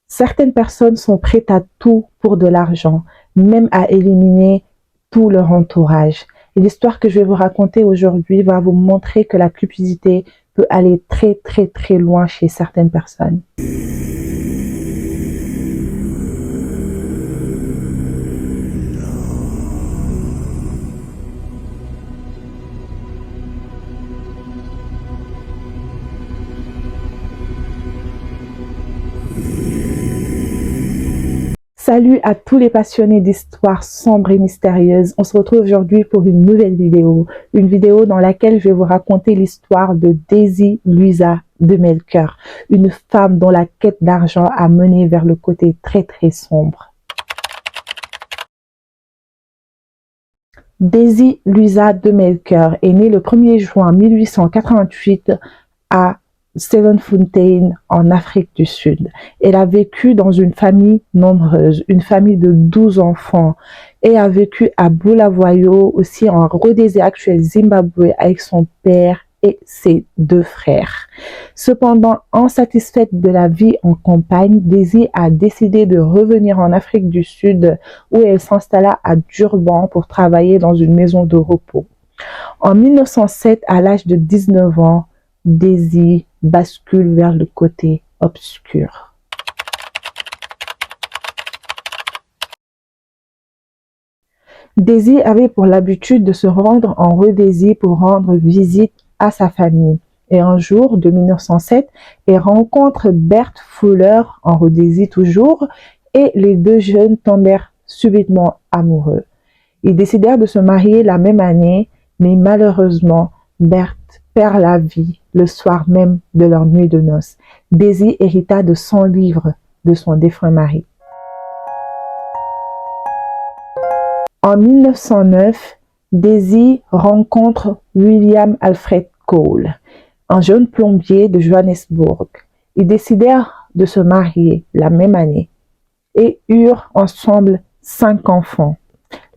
Certaines personnes sont prêtes à tout pour de l'argent, même à éliminer tout leur entourage. Et l'histoire que je vais vous raconter aujourd'hui va vous montrer que la cupidité peut aller très très très loin chez certaines personnes. Salut à tous les passionnés d'histoires sombres et mystérieuses. On se retrouve aujourd'hui pour une nouvelle vidéo. Une vidéo dans laquelle je vais vous raconter l'histoire de Daisy Louisa de Melker, une femme dont la quête d'argent a mené vers le côté très très sombre. Daisy Louisa de Melker est née le 1er juin 1888 à Sevenfontein en Afrique du Sud. Elle a vécu dans une famille nombreuse, une famille de 12 enfants, et a vécu à Bulawayo, aussi en Rhodésie actuelle, Zimbabwe, avec son père et ses 2 frères. Cependant, insatisfaite de la vie en campagne, Daisy a décidé de revenir en Afrique du Sud, où elle s'installa à Durban pour travailler dans une maison de repos. En 1907, à l'âge de 19 ans, Daisy bascule vers le côté obscur. Daisy avait pour l'habitude de se rendre en Rhodésie pour rendre visite à sa famille. Et un jour, de 1907, elle rencontre Bert Fuller, en Rhodésie toujours, et les 2 jeunes tombèrent subitement amoureux. Ils décidèrent de se marier la même année, mais malheureusement, Bert perd la vie le soir même de leur nuit de noces. Daisy hérita de 100 livres de son défunt mari. En 1909, Daisy rencontre William Alfred Cole, un jeune plombier de Johannesburg. Ils décidèrent de se marier la même année et eurent ensemble 5 enfants.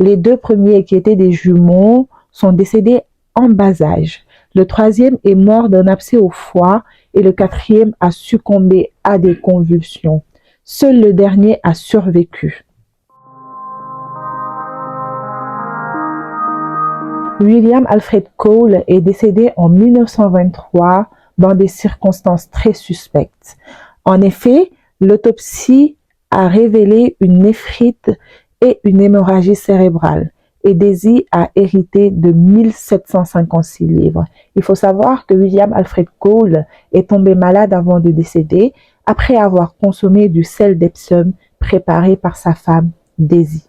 Les 2 premiers, qui étaient des jumeaux, sont décédés en bas âge. Le 3e est mort d'un abcès au foie et le 4e a succombé à des convulsions. Seul le dernier a survécu. William Alfred Cole est décédé en 1923 dans des circonstances très suspectes. En effet, l'autopsie a révélé une néphrite et une hémorragie cérébrale. Et Daisy a hérité de 1756 livres. Il faut savoir que William Alfred Cole est tombé malade avant de décéder, après avoir consommé du sel d'Epsom préparé par sa femme Daisy.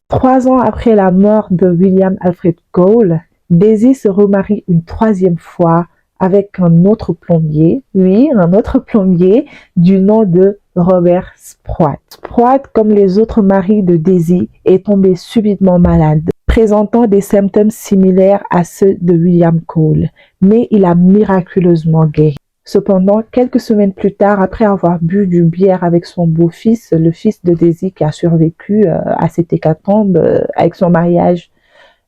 3 ans après la mort de William Alfred Cole, Daisy se remarie une 3e fois avec un autre plombier, un autre plombier du nom de Robert Spruat. Spruat, comme les autres maris de Daisy, est tombé subitement malade, présentant des symptômes similaires à ceux de William Cole, mais il a miraculeusement guéri. Cependant, quelques semaines plus tard, après avoir bu du bière avec son beau-fils, le fils de Daisy qui a survécu à cette hécatombe avec son mariage,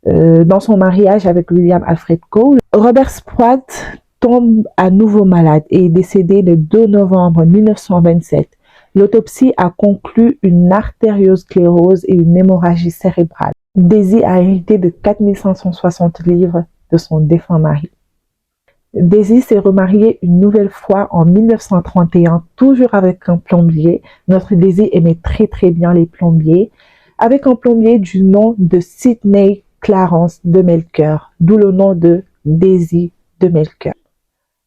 dans son mariage avec William Alfred Cole, Robert Spruat tombe à nouveau malade et est décédé le 2 novembre 1927. L'autopsie a conclu une artériosclérose et une hémorragie cérébrale. Daisy a hérité de 4560 livres de son défunt mari. Daisy s'est remariée une nouvelle fois en 1931, toujours avec un plombier. Notre Daisy aimait très très bien les plombiers, avec un plombier du nom de Sidney Clarence de Melker, d'où le nom de Daisy de Melker.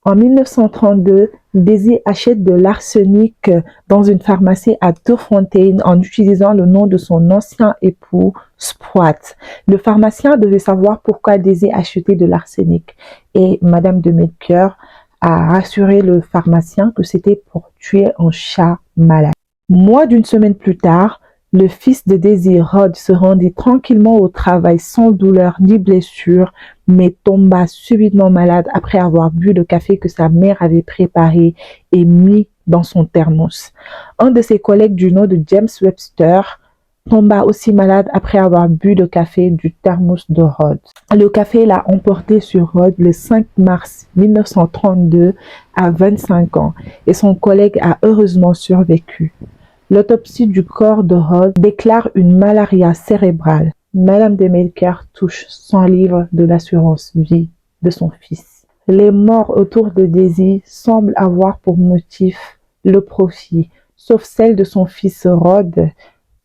En 1932, Daisy achète de l'arsenic dans une pharmacie à Turfontein en utilisant le nom de son ancien époux Spruat. Le pharmacien devait savoir pourquoi Daisy achetait de l'arsenic et Madame de Melker a rassuré le pharmacien que c'était pour tuer un chat malade. Moins d'une semaine plus tard, le fils de Daisy, Rod, se rendit tranquillement au travail sans douleur ni blessure, mais tomba subitement malade après avoir bu le café que sa mère avait préparé et mis dans son thermos. Un de ses collègues du nom de James Webster tomba aussi malade après avoir bu le café du thermos de Rhodes. Le café l'a emporté sur Rhodes le 5 mars 1932 à 25 ans et son collègue a heureusement survécu. L'autopsie du corps de Rhodes déclare une malaria cérébrale. Madame de Melker touche 100 livres de l'assurance vie de son fils. Les morts autour de Daisy semblent avoir pour motif le profit, sauf celle de son fils Rhodes,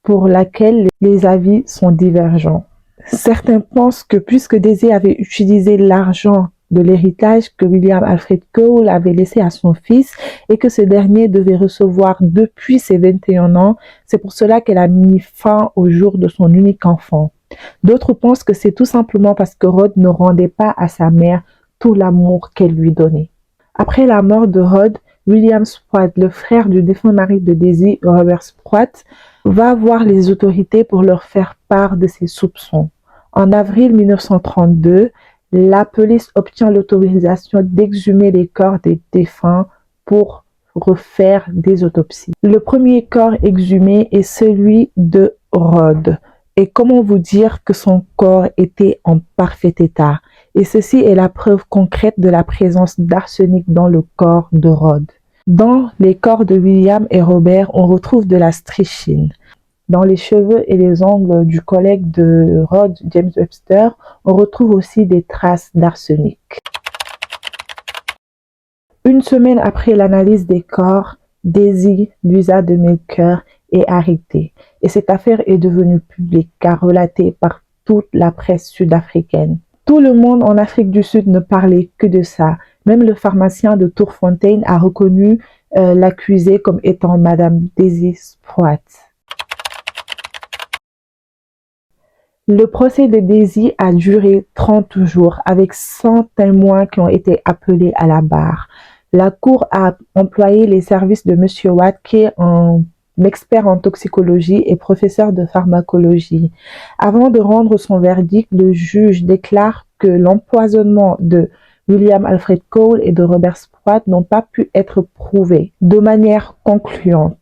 pour laquelle les avis sont divergents. Certains pensent que puisque Daisy avait utilisé l'argent de l'héritage que William Alfred Cole avait laissé à son fils et que ce dernier devait recevoir depuis ses 21 ans, c'est pour cela qu'elle a mis fin au jour de son unique enfant. D'autres pensent que c'est tout simplement parce que Rhodes ne rendait pas à sa mère tout l'amour qu'elle lui donnait. Après la mort de Rhodes, William Spratt, le frère du défunt mari de Daisy, Robert Spratt, va voir les autorités pour leur faire part de ses soupçons. En avril 1932, la police obtient l'autorisation d'exhumer les corps des défunts pour refaire des autopsies. Le premier corps exhumé est celui de Rhodes. Et comment vous dire que son corps était en parfait état? Et ceci est la preuve concrète de la présence d'arsenic dans le corps de Rhodes. Dans les corps de William et Robert, on retrouve de la strychnine. Dans les cheveux et les ongles du collègue de Rhodes, James Webster, on retrouve aussi des traces d'arsenic. Une semaine après l'analyse des corps, Daisy Louisa de Melker est arrêtée. Et cette affaire est devenue publique car relatée par toute la presse sud-africaine. Tout le monde en Afrique du Sud ne parlait que de ça. Même le pharmacien de Tourfontein a reconnu l'accusée comme étant Madame Daisy Spratt. Le procès de Daisy a duré 30 jours avec 100 témoins qui ont été appelés à la barre. La cour a employé les services de M. Watt qui est un expert en toxicologie et professeur de pharmacologie. Avant de rendre son verdict, le juge déclare que l'empoisonnement de William Alfred Cole et de Robert Spratt n'ont pas pu être prouvés de manière concluante.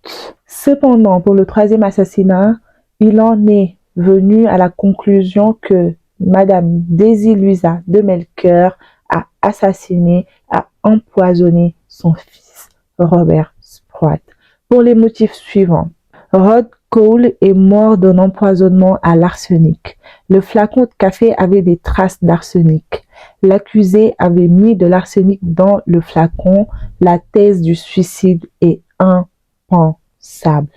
Cependant, pour le troisième assassinat, il en est venu à la conclusion que Madame Daisy Louisa de Melker a assassiné, a empoisonné son fils Robert Spratt pour les motifs suivants. Rhodes Cole est mort d'un empoisonnement à l'arsenic. Le flacon de café avait des traces d'arsenic. L'accusé avait mis de l'arsenic dans le flacon. La thèse du suicide est impensable.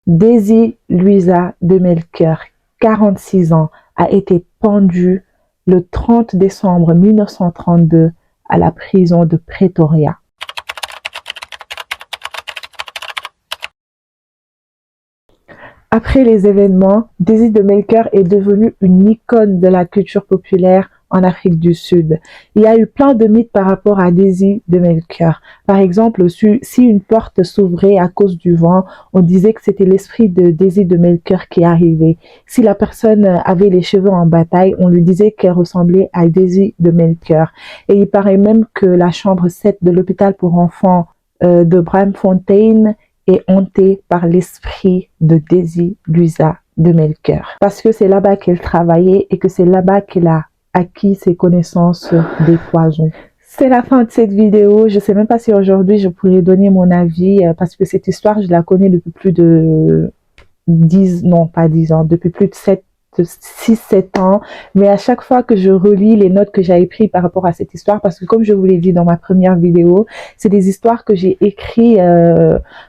Daisy Louisa de Melker, 46 ans, a été pendue le 30 décembre 1932 à la prison de Pretoria. Après les événements, Daisy de Melker est devenue une icône de la culture populaire en Afrique du Sud. Il y a eu plein de mythes par rapport à Daisy de Melker. Par exemple, si une porte s'ouvrait à cause du vent, on disait que c'était l'esprit de Daisy de Melker qui arrivait. Si la personne avait les cheveux en bataille, on lui disait qu'elle ressemblait à Daisy de Melker. Et il paraît même que la chambre 7 de l'hôpital pour enfants de Braamfontein est hantée par l'esprit de Daisy Louisa de Melker. Parce que c'est là-bas qu'elle travaillait et que c'est là-bas qu'elle a acquis ses connaissances des poisons. C'est la fin de cette vidéo. Je ne sais même pas si aujourd'hui je pourrais donner mon avis parce que cette histoire, je la connais depuis plus de 10, non pas 10 ans, depuis plus de 6-7 ans, mais à chaque fois que je relis les notes que j'avais prises par rapport à cette histoire, parce que comme je vous l'ai dit dans ma première vidéo, c'est des histoires que j'ai écrites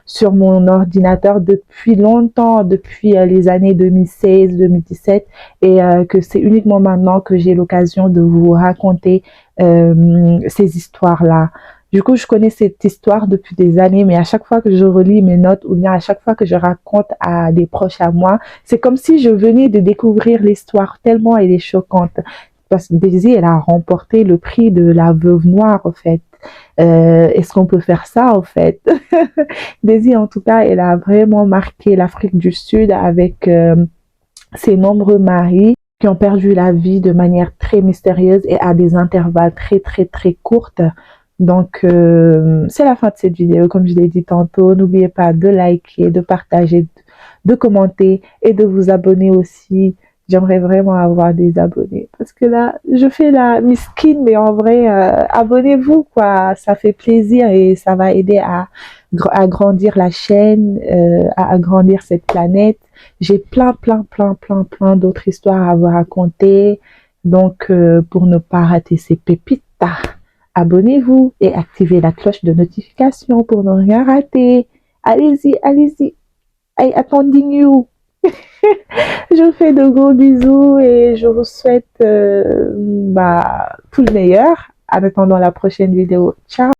sur mon ordinateur depuis longtemps, depuis les années 2016-2017, et que c'est uniquement maintenant que j'ai l'occasion de vous raconter ces histoires-là. Du coup, je connais cette histoire depuis des années, mais à chaque fois que je relis mes notes ou bien à chaque fois que je raconte à des proches à moi, c'est comme si je venais de découvrir l'histoire tellement elle est choquante. Parce que Daisy, elle a remporté le prix de la veuve noire, en fait. Est-ce qu'on peut faire ça, en fait? Daisy, en tout cas, elle a vraiment marqué l'Afrique du Sud avec ses nombreux maris qui ont perdu la vie de manière très mystérieuse et à des intervalles très courts. Donc, c'est la fin de cette vidéo. Comme je l'ai dit tantôt, n'oubliez pas de liker, de partager, de commenter et de vous abonner aussi. J'aimerais vraiment avoir des abonnés parce que là, je fais la miskine, mais en vrai, abonnez-vous, quoi. Ça fait plaisir et ça va aider à grandir la chaîne, à agrandir cette planète. J'ai plein d'autres histoires à vous raconter. Donc, pour ne pas rater ces pépites, abonnez-vous et activez la cloche de notification pour ne rien rater. Allez-y, allez-y. I attending you. Je vous fais de gros bisous et je vous souhaite tout le meilleur. En attendant la prochaine vidéo. Ciao.